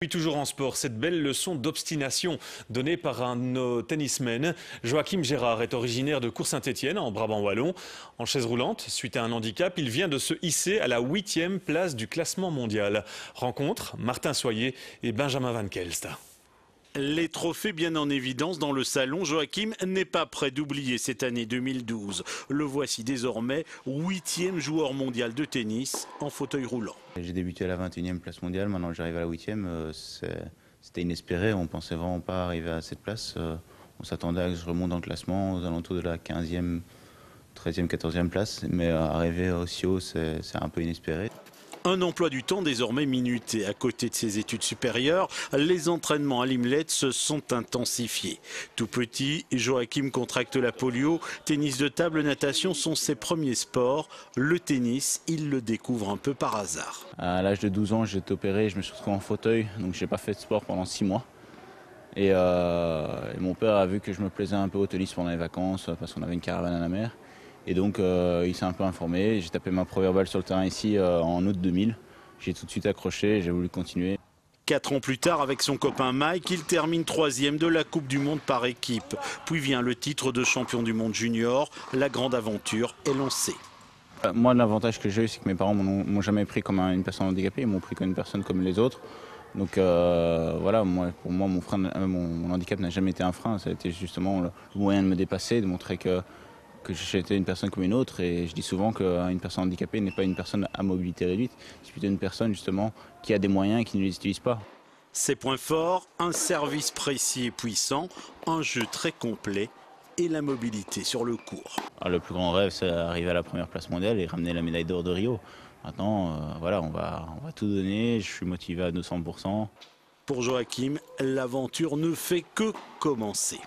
Puis toujours en sport, cette belle leçon d'obstination donnée par un de nos tennismen. Joachim Gérard est originaire de Court-Saint-Étienne, en Brabant wallon. En chaise roulante, suite à un handicap, il vient de se hisser à la 8e place du classement mondial. Rencontre Martin Soyer et Benjamin Van Kelst. Les trophées bien en évidence dans le salon, Joachim n'est pas prêt d'oublier cette année 2012. Le voici désormais 8e joueur mondial de tennis en fauteuil roulant. J'ai débuté à la 21e place mondiale, maintenant j'arrive à la 8e. C'était inespéré, on ne pensait vraiment pas arriver à cette place. On s'attendait à que je remonte dans le classement aux alentours de la 15e, 13e, 14e place. Mais arriver aussi haut, c'est un peu inespéré. Un emploi du temps désormais minuté. À côté de ses études supérieures, les entraînements à Limlet se sont intensifiés. Tout petit, Joachim contracte la polio. Tennis de table, natation sont ses premiers sports. Le tennis, il le découvre un peu par hasard. À l'âge de 12 ans, j'ai été opéré, je me suis retrouvé en fauteuil, donc j'ai pas fait de sport pendant 6 mois. Et mon père a vu que je me plaisais un peu au tennis pendant les vacances, parce qu'on avait une caravane à la mer. Et donc il s'est un peu informé, j'ai tapé ma première balle sur le terrain ici en août 2000. J'ai tout de suite accroché et j'ai voulu continuer. 4 ans plus tard, avec son copain Mike, il termine 3e de la Coupe du Monde par équipe. Puis vient le titre de champion du monde junior. La grande aventure est lancée. Moi, l'avantage que j'ai eu, c'est que mes parents m'ont jamais pris comme une personne handicapée, ils m'ont pris comme une personne comme les autres. Donc voilà, pour moi, mon handicap n'a jamais été un frein. Ça a été justement le moyen de me dépasser, de montrer que j'étais une personne comme une autre. Et je dis souvent qu'une personne handicapée n'est pas une personne à mobilité réduite, c'est plutôt une personne justement qui a des moyens et qui ne les utilise pas. Ses points forts, un service précis et puissant, un jeu très complet et la mobilité sur le court. Alors, le plus grand rêve, c'est d'arriver à la première place mondiale et ramener la médaille d'or de Rio. Maintenant, voilà, on va tout donner, je suis motivé à 200%. Pour Joachim, l'aventure ne fait que commencer.